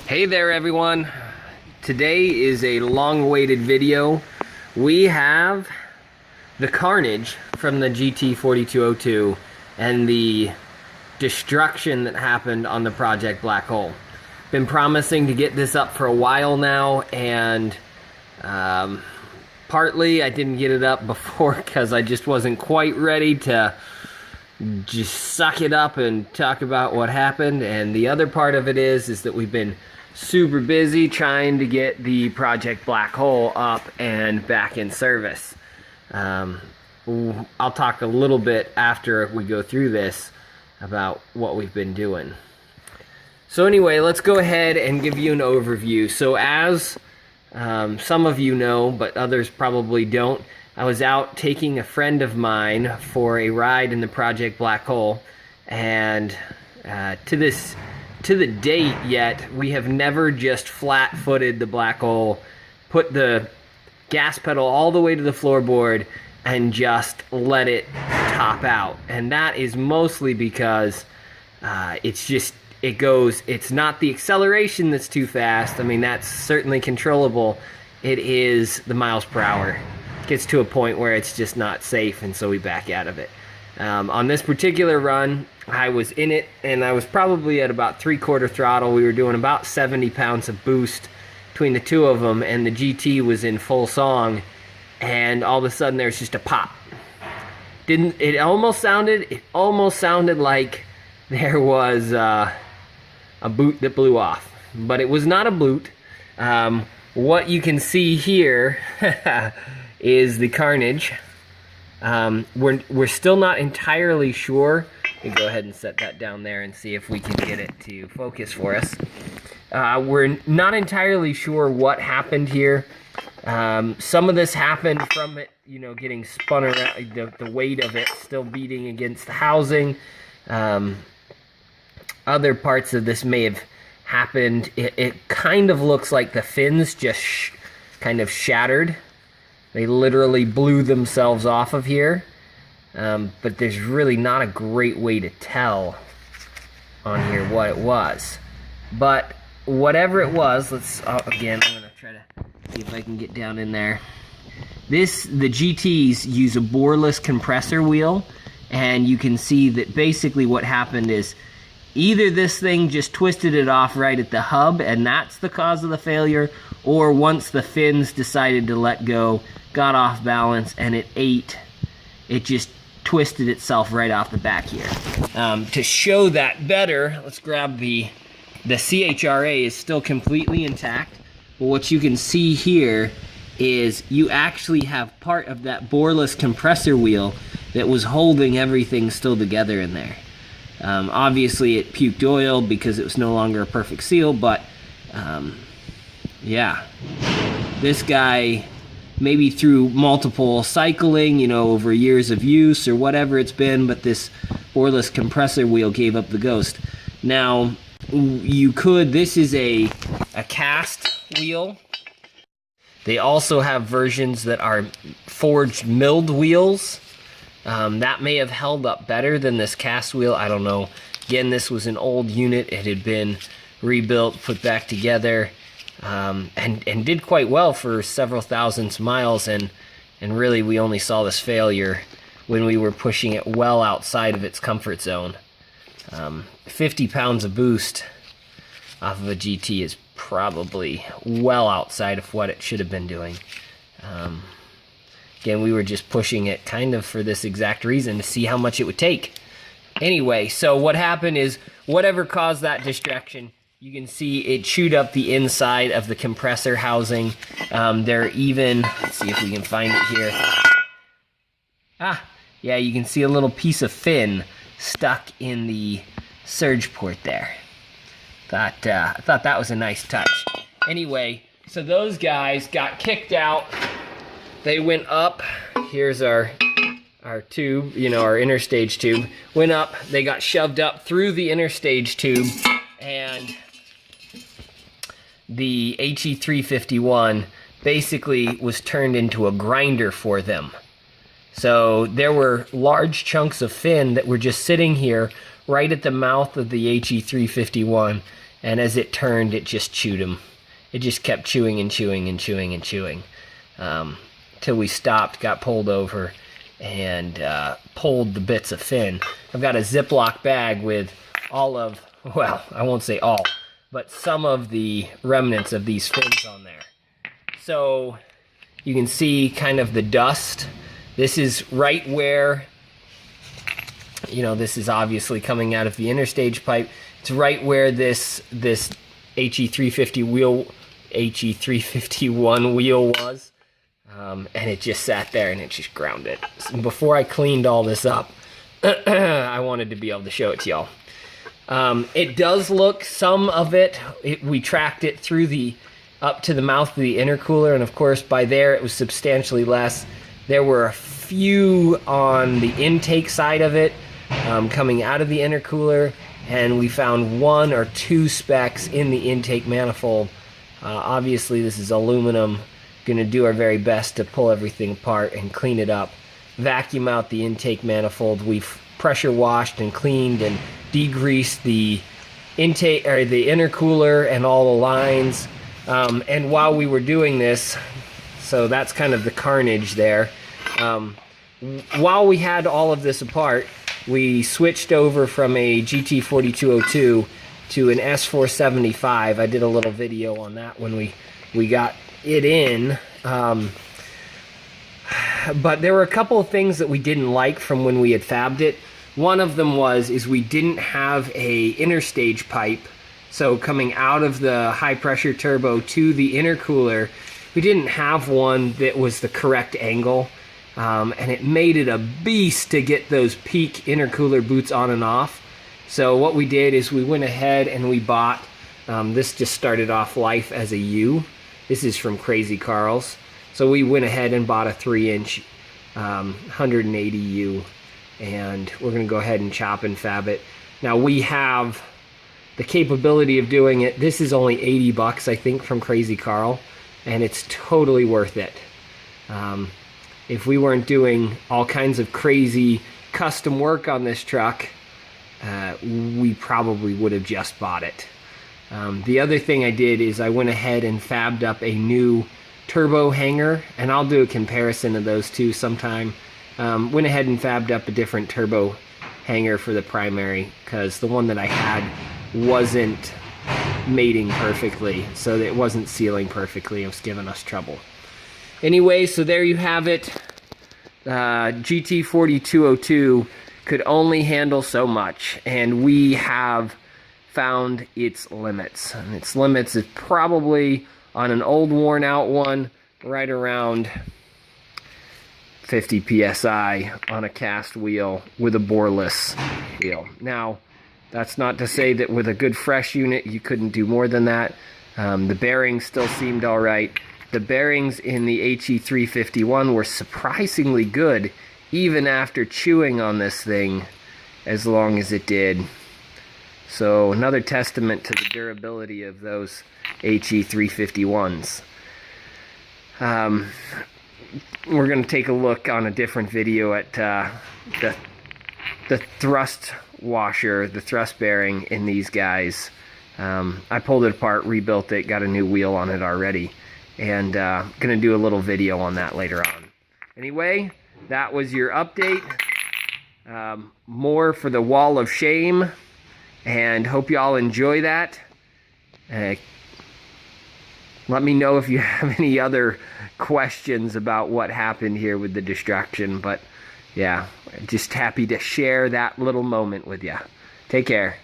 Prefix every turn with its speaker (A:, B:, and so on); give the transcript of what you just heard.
A: Hey there everyone. Today is a long-awaited video. We have the Carnage from the Gt4204 and the destruction that happened on the Project Black Hole. Been promising to get this up for a while now, and partly I didn't get it up before because I just wasn't quite ready to just suck it up and talk about what happened. And the other part of it is that we've been super busy trying to get the Project Black Hole up and back in service. I'll talk a little bit after we go through this about what we've been doing. So anyway, let's go ahead and give you an overview. So as some of you know, but others probably don't, I was out taking a friend of mine for a ride in the Project Black Hole, and to the date yet, we have never just flat-footed the black hole, put the gas pedal all the way to the floorboard, and just let it top out. And that is mostly because it's not the acceleration that's too fast. I mean, that's certainly controllable. It is the miles per hour. It gets to a point where it's just not safe, and so we back out of it. On this particular run, I was in it, and I was probably at about 3/4 throttle. We were doing about 70 pounds of boost between the two of them, and the GT was in full song, and all of a sudden there's just a pop. It almost sounded like there was a boot that blew off, but it was not a boot. What you can see here is the Carnage. We're still not entirely sure. Let me go ahead and set that down there and see if we can get it to focus for us. We're not entirely sure what happened here. Some of this happened from it, getting spun around, the weight of it still beating against the housing. Other parts of this may have happened. It kind of looks like the fins just kind of shattered. They literally blew themselves off of here, but there's really not a great way to tell on here what it was. But whatever it was, again, I'm gonna try to see if I can get down in there. The GTs use a boreless compressor wheel, and you can see that basically what happened is either this thing just twisted it off right at the hub, and that's the cause of the failure, or once the fins decided to let go, got off balance, and it just twisted itself right off the back here. To show that better, let's grab the CHRA is still completely intact, but what you can see here is you actually have part of that boreless compressor wheel that was holding everything still together in there. Obviously it puked oil because it was no longer a perfect seal, but yeah, this guy, maybe through multiple cycling, over years of use or whatever it's been, but this boreless compressor wheel gave up the ghost. Now, this is a cast wheel. They also have versions that are forged milled wheels. That may have held up better than this cast wheel, I don't know. Again, this was an old unit. It had been rebuilt, put back together, and did quite well for several thousand miles, and really we only saw this failure when we were pushing it well outside of its comfort zone. 50 pounds of boost off of a GT is probably well outside of what it should have been doing. Again, we were just pushing it kind of for this exact reason, to see how much it would take. Anyway, so what happened is, whatever caused that distraction, you can see it chewed up the inside of the compressor housing. Let's see if we can find it here. Yeah, you can see a little piece of fin stuck in the surge port there. I thought that was a nice touch. Anyway, so those guys got kicked out. They went up. Here's our tube, our interstage tube. Went up, they got shoved up through the interstage tube, and the HE351 basically was turned into a grinder for them. So there were large chunks of fin that were just sitting here right at the mouth of the HE351, and as it turned, it just chewed him. It just kept chewing and chewing and chewing and chewing, till we stopped, got pulled over, and pulled the bits of fin. I've got a Ziploc bag with all of, well, I won't say all, but some of the remnants of these fins on there. So you can see kind of the dust. This is right where, you know, this is obviously coming out of the interstage pipe. It's right where this HE351 wheel was. And it just sat there and it just ground it. So before I cleaned all this up, I wanted to be able to show it to y'all. It does look, some of it, we tracked it through up to the mouth of the intercooler, and of course by there it was substantially less. There were a few on the intake side of it, coming out of the intercooler, and we found 1 or 2 specks in the intake manifold. Obviously this is aluminum. Going to do our very best to pull everything apart and clean it up, vacuum out the intake manifold. We've pressure washed and cleaned and degreased the intake, or the intercooler, and all the lines. And while we were doing this, so that's kind of the carnage there. While we had all of this apart, we switched over from a Gt4204 to an S475. I did a little video on that when we got it in, but there were a couple of things that we didn't like from when we had fabbed it. One of them is we didn't have a interstage pipe, so coming out of the high pressure turbo to the intercooler, we didn't have one that was the correct angle, and it made it a beast to get those peak intercooler boots on and off. So what we did is we went ahead and we bought, this just started off life as a U. This is from Crazy Carl's. So we went ahead and bought a 3-inch 180U, and we're gonna go ahead and chop and fab it. Now we have the capability of doing it. This is only 80 bucks, I think, from Crazy Carl, and it's totally worth it. If we weren't doing all kinds of crazy custom work on this truck, we probably would have just bought it. The other thing I did is I went ahead and fabbed up a new turbo hanger, and I'll do a comparison of those two sometime. Went ahead and fabbed up a different turbo hanger for the primary, because the one that I had wasn't mating perfectly, so it wasn't sealing perfectly. It was giving us trouble. Anyway, so there you have it. Gt4204 could only handle so much, and we have found its limits. And its limits is probably, on an old worn out one, right around 50 psi on a cast wheel with a boreless wheel. Now, that's not to say that with a good fresh unit you couldn't do more than that. The bearings still seemed all right. The bearings in the HE351 were surprisingly good, even after chewing on this thing as long as it did. So another testament to the durability of those HE351s. We're going to take a look on a different video at the thrust washer, the thrust bearing in these guys. I pulled it apart, rebuilt it, got a new wheel on it already, and going to do a little video on that later on. Anyway, that was your update. More for the wall of shame, and hope you all enjoy that. Let me know if you have any other questions about what happened here with the distraction, but yeah, just happy to share that little moment with you. Take care.